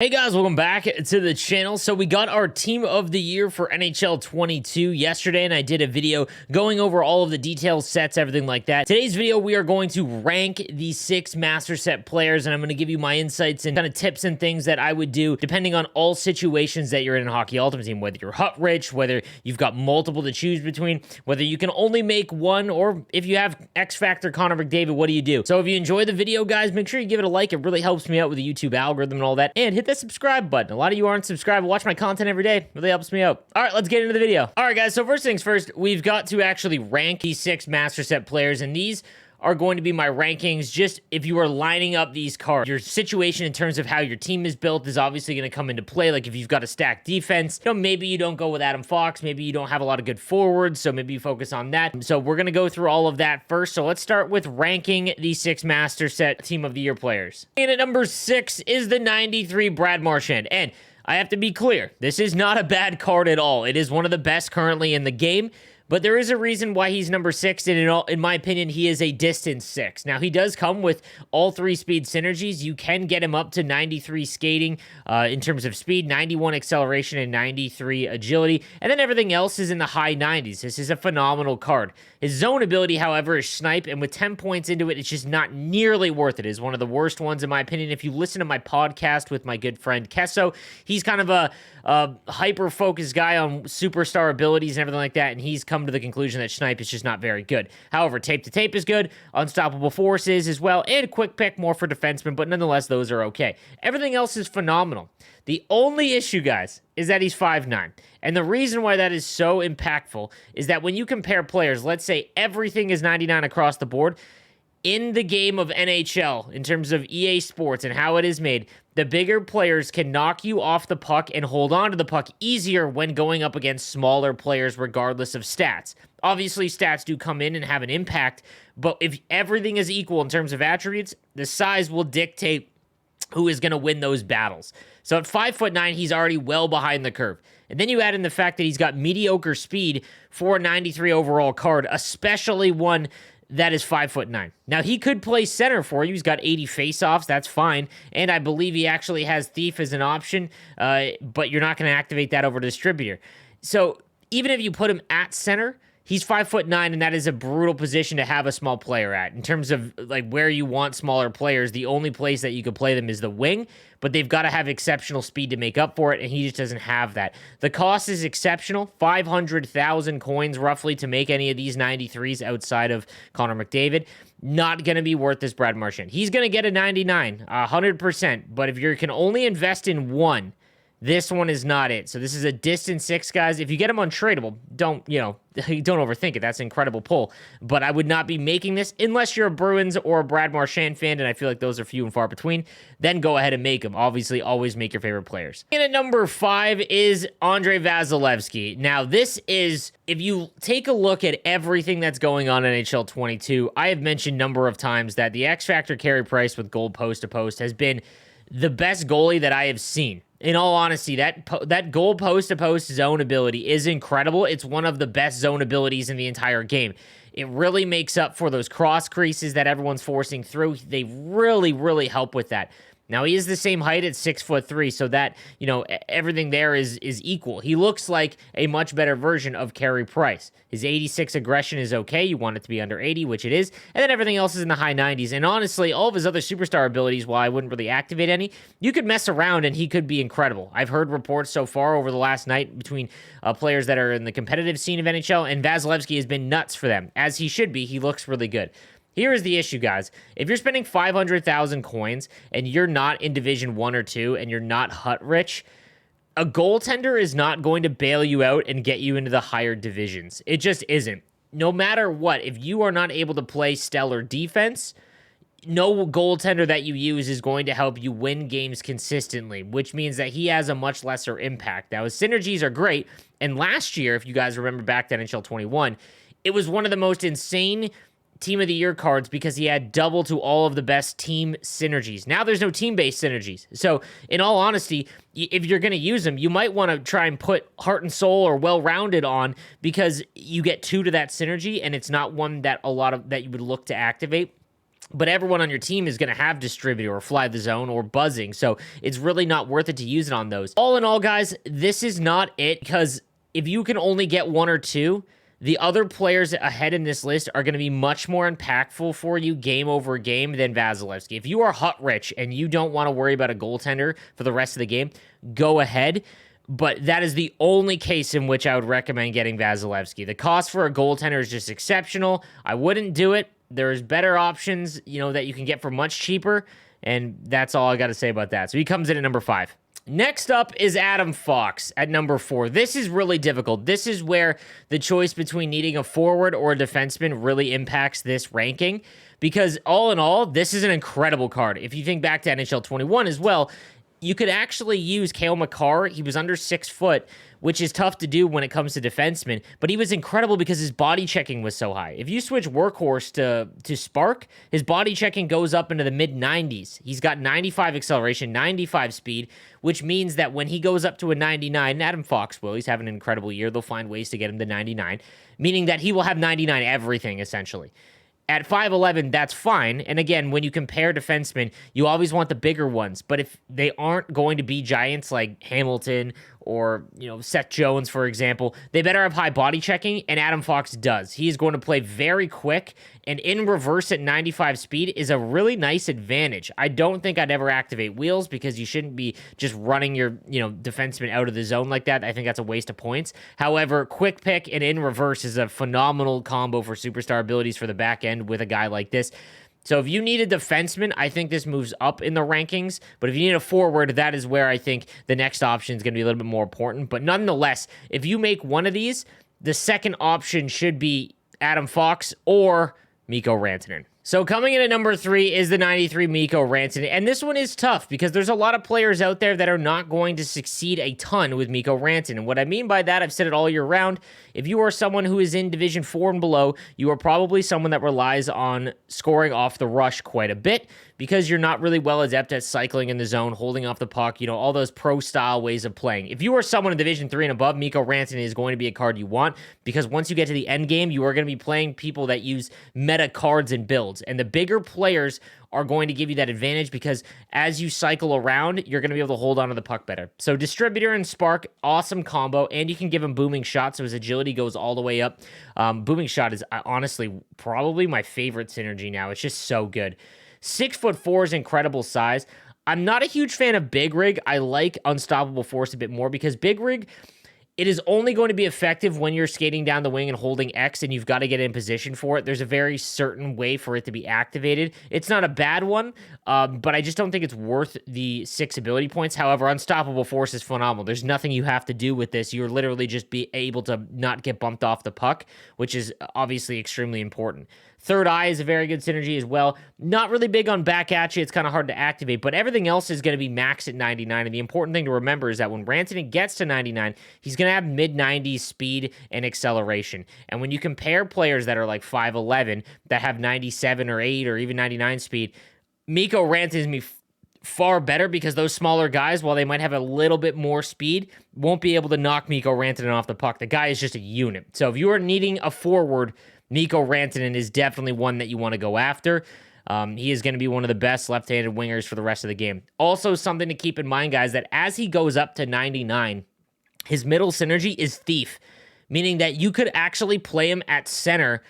Hey guys, welcome back to the channel. So we got our team of the year for NHL 22 yesterday, and I did a video going over all of the details, sets, everything like that. Today's video, we are going to rank the 6 master set players, and I'm going to give you my insights and kind of tips and things that I would do depending on all situations that you're in Hockey Ultimate Team, whether you're hut rich, whether you've got multiple to choose between, whether you can only make one, or if you have X Factor Connor McDavid, what do you do? So if you enjoy the video, guys, make sure you give it a like. It really helps me out with the YouTube algorithm and all that, and hit that subscribe button. A lot of you aren't subscribed. Watch my content every day. Really helps me out. All right, let's get into the video. All right, guys, so first things first, we've got to actually rank these 6 master set players, and these are going to be my rankings just if you are lining up these cards. Your situation in terms of how your team is built is obviously going to come into play. Like if you've got a stacked defense, maybe you don't go with Adam Fox, maybe you don't have a lot of good forwards, so maybe you focus on that. So we're going to go through all of that first. So let's start with ranking the 6 master set team of the year players. And at number 6 is the 93 Brad Marchand. And I have to be clear, this is not a bad card at all. It is one of the best currently in the game. But there is a reason why he's number 6, and in my opinion, he is a distance 6. Now, he does come with all 3 speed synergies. You can get him up to 93 skating in terms of speed, 91 acceleration, and 93 agility. And then everything else is in the high 90s. This is a phenomenal card. His zone ability, however, is snipe, and with 10 points into it, it's just not nearly worth it. It is one of the worst ones, in my opinion. If you listen to my podcast with my good friend Kesso, he's kind of a hyper-focused guy on superstar abilities and everything like that, and he's come to the conclusion that snipe is just not very good. However, tape to tape is good, unstoppable forces as well, and quick pick more for defensemen, but nonetheless, those are okay. Everything else is phenomenal. The only issue, guys, is that he's 5'9". And the reason why that is so impactful is that when you compare players, let's say everything is 99 across the board, in the game of NHL, in terms of EA Sports and how it is made, the bigger players can knock you off the puck and hold on to the puck easier when going up against smaller players, regardless of stats. Obviously, stats do come in and have an impact, but if everything is equal in terms of attributes, the size will dictate who is going to win those battles. So at 5'9", he's already well behind the curve. And then you add in the fact that he's got mediocre speed for a 93 overall card, especially one that is 5'9". Now, he could play center for you. He's got 80 faceoffs. That's fine. And I believe he actually has Thief as an option, but you're not going to activate that over distributor. So even if you put him at center, he's 5'9", and that is a brutal position to have a small player at. In terms of like where you want smaller players, the only place that you could play them is the wing, but they've got to have exceptional speed to make up for it, and he just doesn't have that. The cost is exceptional, 500,000 coins roughly to make any of these 93s outside of Connor McDavid. Not going to be worth this Brad Marchand. He's going to get a 99, 100%, but if you can only invest in one, this one is not it. So this is a distance 6, guys. If you get him untradeable, don't overthink it. That's an incredible pull. But I would not be making this unless you're a Bruins or a Brad Marchand fan, and I feel like those are few and far between. Then go ahead and make them. Obviously, always make your favorite players. And at number 5 is ANDREI VASILEVSKIY. Now, this is, if you take a look at everything that's going on in NHL 22, I have mentioned a number of times that the X Factor carry price with goal post to post has been the best goalie that I have seen. In all honesty, that goal post-to-post zone ability is incredible. It's one of the best zone abilities in the entire game. It really makes up for those cross creases that everyone's forcing through. They really, really help with that. Now, he is the same height at 6'3", so that, everything there is equal. He looks like a much better version of Carey Price. His 86 aggression is okay. You want it to be under 80, which it is. And then everything else is in the high 90s. And honestly, all of his other superstar abilities, while I wouldn't really activate any, you could mess around and he could be incredible. I've heard reports so far over the last night between players that are in the competitive scene of NHL, and Vasilevsky has been nuts for them. As he should be, he looks really good. Here is the issue, guys. If you're spending 500,000 coins and you're not in Division 1 or 2 and you're not hut rich, a goaltender is not going to bail you out and get you into the higher divisions. It just isn't. No matter what, if you are not able to play stellar defense, no goaltender that you use is going to help you win games consistently, which means that he has a much lesser impact. Now, his synergies are great, and last year, if you guys remember back to NHL 21, it was one of the most insane Team of the Year cards because he had double to all of the best team synergies. Now there's no team-based synergies. So in all honesty, if you're going to use him, you might want to try and put Heart and Soul or Well-Rounded on because you get 2 to that synergy, and it's not one that that you would look to activate. but everyone on your team is going to have distributor or fly the zone or buzzing, so it's really not worth it to use it on those. All in all, guys, this is not it, because if you can only get one or two, the other players ahead in this list are going to be much more impactful for you game over game than Vasilevsky. If you are hut rich and you don't want to worry about a goaltender for the rest of the game, go ahead. But that is the only case in which I would recommend getting Vasilevsky. The cost for a goaltender is just exceptional. I wouldn't do it. There's better options, that you can get for much cheaper, and that's all I got to say about that. So he comes in at number 5. Next up is Adam Fox at number 4. This is really difficult. This is where the choice between needing a forward or a defenseman really impacts this ranking, because all in all, this is an incredible card. If you think back to NHL 21 as well, you could actually use Cale Makar. He was under 6 foot, which is tough to do when it comes to defensemen, but he was incredible because his body checking was so high. If you switch Workhorse to Spark, his body checking goes up into the mid-90s. He's got 95 acceleration, 95 speed, which means that when he goes up to a 99, and Adam Fox will, he's having an incredible year, they'll find ways to get him to 99, meaning that he will have 99 everything, essentially. At 5'11", that's fine. And again, when you compare defensemen, you always want the bigger ones. But if they aren't going to be giants like Hamilton or, Seth Jones, for example, they better have high body checking, and Adam Fox does. He is going to play very quick, and in reverse at 95 speed is a really nice advantage. I don't think I'd ever activate wheels, because you shouldn't be just running your, defenseman out of the zone like that. I think that's a waste of points. However, quick pick and in reverse is a phenomenal combo for superstar abilities for the back end with a guy like this. So if you need a defenseman, I think this moves up in the rankings. But if you need a forward, that is where I think the next option is going to be a little bit more important. But nonetheless, if you make one of these, the second option should be Adam Fox or Mikko Rantanen. So coming in at number 3 is the 93 Mikko Rantanen, and this one is tough because there's a lot of players out there that are not going to succeed a ton with Mikko Rantanen. And what I mean by that, I've said it all year round, if you are someone who is in Division 4 and below, you are probably someone that relies on scoring off the rush quite a bit because you're not really well adept at cycling in the zone, holding off the puck, all those pro-style ways of playing. If you are someone in Division 3 and above, Mikko Rantanen is going to be a card you want, because once you get to the end game, you are going to be playing people that use meta cards and builds. And the bigger players are going to give you that advantage because as you cycle around, you're going to be able to hold on to the puck better. So Distributor and Spark, awesome combo, and you can give him Booming Shot, so his agility goes all the way up. Booming Shot is honestly probably my favorite synergy now. It's just so good. 6'4" is incredible size. I'm not a huge fan of Big Rig. I like Unstoppable Force a bit more because Big Rig, it is only going to be effective when you're skating down the wing and holding X, and you've got to get in position for it. There's a very certain way for it to be activated. It's not a bad one, but I just don't think it's worth the 6 ability points. However, Unstoppable Force is phenomenal. There's nothing you have to do with this. You're literally just be able to not get bumped off the puck, which is obviously extremely important. Third Eye is a very good synergy as well. Not really big on back at you. It's kind of hard to activate, but everything else is going to be maxed at 99. And the important thing to remember is that when Rantanen gets to 99, he's going to have mid-90s speed and acceleration. And when you compare players that are like 5'11", that have 97 or 8 or even 99 speed, Mikko Rantanen is far better because those smaller guys, while they might have a little bit more speed, won't be able to knock Mikko Rantanen off the puck. The guy is just a unit. So if you are needing a forward, Mikko Rantanen is definitely one that you want to go after. He is going to be one of the best left-handed wingers for the rest of the game. Also, something to keep in mind, guys, that as he goes up to 99, his middle synergy is Thief, meaning that you could actually play him at center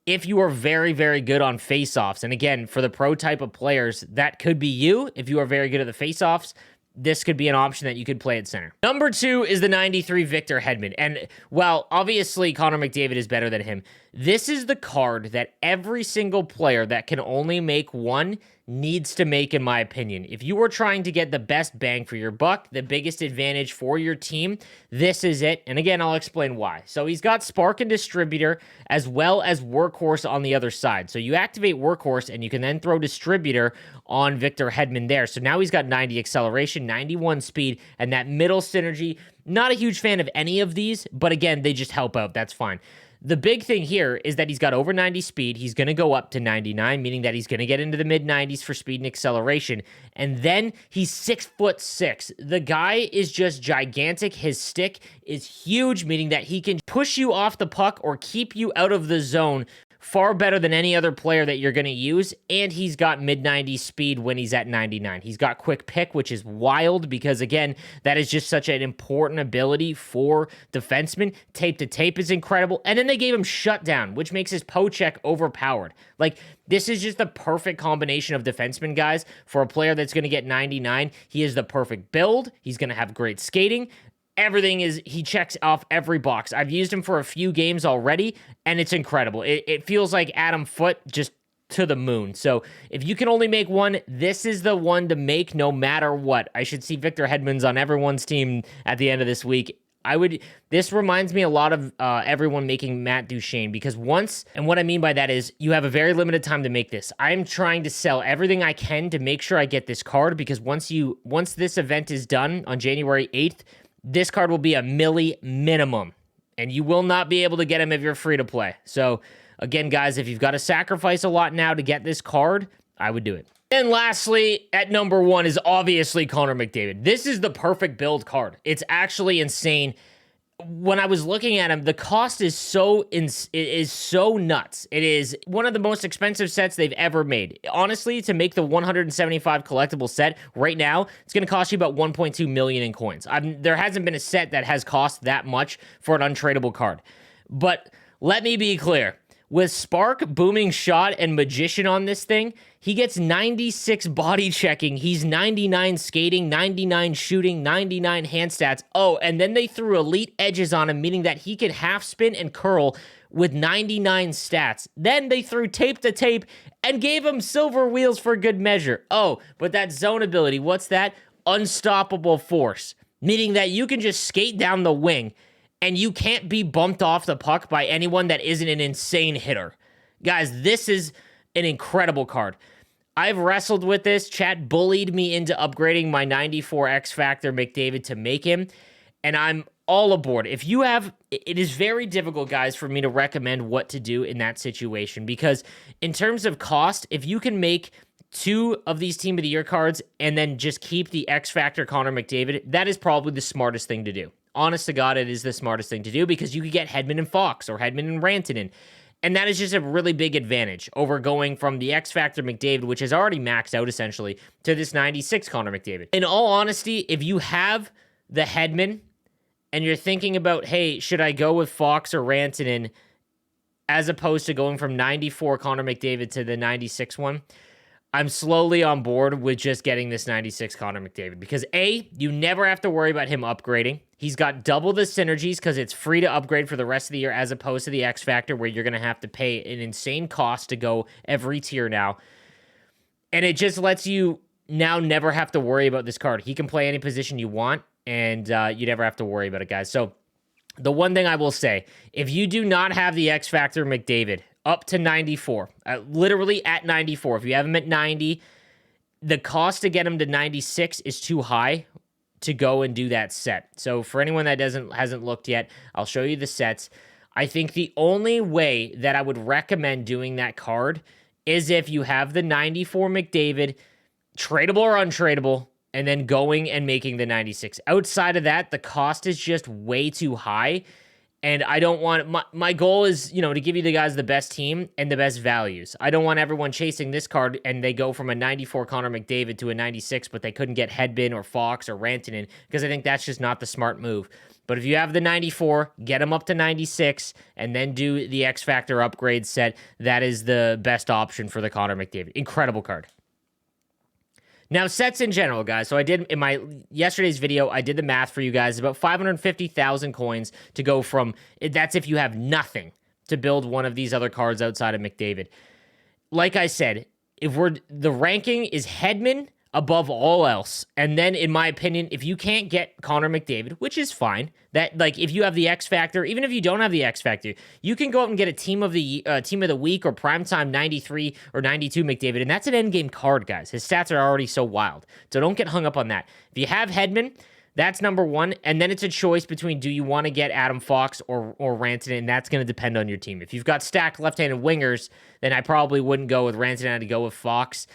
if you are very, very good on face-offs. And again, for the pro type of players, that could be you. If you are very good at the face-offs, this could be an option that you could play at center. Number 2 is the 93 Victor Hedman. And while obviously Connor McDavid is better than him, this is the card that every single player that can only make one needs to make, in my opinion. If you are trying to get the best bang for your buck, the biggest advantage for your team, this is it. And again, I'll explain why. So he's got Spark and Distributor as well as Workhorse on the other side. So you activate Workhorse and you can then throw Distributor on Victor Hedman there. So now he's got 90 acceleration, 91 speed, and that middle synergy. Not a huge fan of any of these, but again, they just help out. That's fine. The big thing here is that he's got over 90 speed. He's going to go up to 99, meaning that he's going to get into the mid-90s for speed and acceleration. And then he's 6'6". The guy is just gigantic. His stick is huge, meaning that he can push you off the puck or keep you out of the zone far better than any other player that you're going to use, and he's got mid-90s speed when he's at 99. He's got quick pick, which is wild because, again, that is just such an important ability for defensemen. Tape to tape is incredible, and then they gave him shutdown, which makes his poke-check overpowered. Like, this is just the perfect combination of defensemen, guys, for a player that's going to get 99. He is the perfect build. He's going to have great skating. Everything is, he checks off every box. I've used him for a few games already, and it's incredible. It feels like Adam Foote just to the moon. So if you can only make one, this is the one to make no matter what. I should see Victor Hedman's on everyone's team at the end of this week. This reminds me a lot of everyone making Matt Duchene, because once, and what I mean by that is you have a very limited time to make this. I'm trying to sell everything I can to make sure I get this card, because once this event is done on January 8th, this card will be a milli minimum, and you will not be able to get him if you're free to play. So, again, guys, if you've got to sacrifice a lot now to get this card, I would do it. And lastly, at number 1 is obviously Connor McDavid. This is the perfect build card. It's actually insane. When I was looking at him, the cost is so nuts. It is one of the most expensive sets they've ever made. Honestly, to make the 175 collectible set right now, it's going to cost you about 1.2 million in coins. There hasn't been a set that has cost that much for an untradeable card. But let me be clear. With Spark, Booming Shot, and Magician on this thing, he gets 96 body checking. He's 99 skating, 99 shooting, 99 hand stats. Oh, and then they threw elite edges on him, meaning that he could half spin and curl with 99 stats. Then they threw tape to tape and gave him silver wheels for good measure. Oh, but that zone ability, what's that? Unstoppable force, meaning that you can just skate down the wing and you can't be bumped off the puck by anyone that isn't an insane hitter. Guys, this is an incredible card. I've wrestled with this. Chat bullied me into upgrading my 94 X Factor McDavid to make him, and I'm all aboard. If you have, it is very difficult, guys, for me to recommend what to do in that situation, because in terms of cost, if you can make 2 of these Team of the Year cards and then just keep the X Factor Connor McDavid, that is probably the smartest thing to do. Honest to God, it is the smartest thing to do, because you could get Hedman and Fox or Hedman and Rantanen. And that is just a really big advantage over going from the X Factor McDavid, which is already maxed out essentially, to this 96 Connor McDavid. In all honesty, if you have the Hedman and you're thinking about, hey, should I go with Fox or Rantanen as opposed to going from 94 Connor McDavid to the 96 one, I'm slowly on board with just getting this 96 Connor McDavid, because A, you never have to worry about him upgrading. He's got double the synergies because it's free to upgrade for the rest of the year, as opposed to the X Factor where you're going to have to pay an insane cost to go every tier now. And it just lets you now never have to worry about this card. He can play any position you want, and you never have to worry about it, guys. So the one thing I will say, if you do not have the X Factor McDavid up to 94, literally at 94, if you have him at 90, the cost to get him to 96 is too high to go and do that set. So for anyone that hasn't looked yet, I'll show you the sets. I think the only way that I would recommend doing that card is if you have the 94 McDavid, tradable or untradeable, and then going and making the 96. Outside of that, the cost is just way too high. And I don't want, my goal is, to give you the guys the best team and the best values. I don't want everyone chasing this card and they go from a 94 Connor McDavid to a 96, but they couldn't get Hedman or Fox or Rantanen, because I think that's just not the smart move. But if you have the 94, get them up to 96, and then do the X Factor upgrade set. That is the best option for the Connor McDavid. Incredible card. Now, sets in general, guys. So I did, in my yesterday's video, I did the math for you guys. About 550,000 coins to go from, that's if you have nothing to build one of these other cards outside of McDavid. Like I said, the ranking is Hedman above all else. And then, in my opinion, if you can't get Connor McDavid, which is fine, that, like, if you have the X Factor, even if you don't have the X Factor, you can go out and get a team of the week or primetime 93 or 92 McDavid, and that's an endgame card, guys. His stats are already so wild. So don't get hung up on that. If you have Hedman, that's number 1, and then it's a choice between, do you want to get Adam Fox or Rantanen, and that's going to depend on your team. If you've got stacked left-handed wingers, then I probably wouldn't go with Rantanen, I'd go with Fox.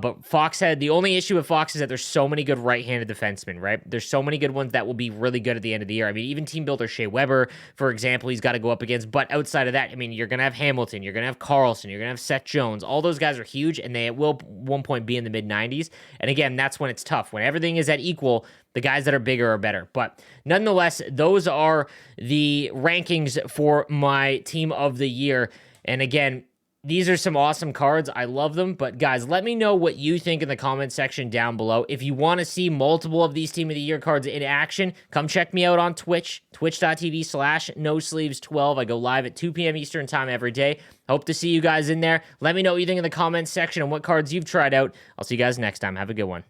But Foxhead, the only issue with Fox is that there's so many good right-handed defensemen, right? There's so many good ones that will be really good at the end of the year. I mean, even team builder Shea Weber, for example, he's got to go up against. But outside of that, I mean, you're going to have Hamilton, you're going to have Carlson, you're going to have Seth Jones. All those guys are huge, and they will at one point be in the mid-90s. And again, that's when it's tough. When everything is at equal, the guys that are bigger are better. But nonetheless, those are the rankings for my team of the year. And again, these are some awesome cards. I love them. But guys, let me know what you think in the comment section down below. If you want to see multiple of these Team of the Year cards in action, come check me out on Twitch, twitch.tv/nosleeves12. I go live at 2 p.m. Eastern time every day. Hope to see you guys in there. Let me know what you think in the comments section and what cards you've tried out. I'll see you guys next time. Have a good one.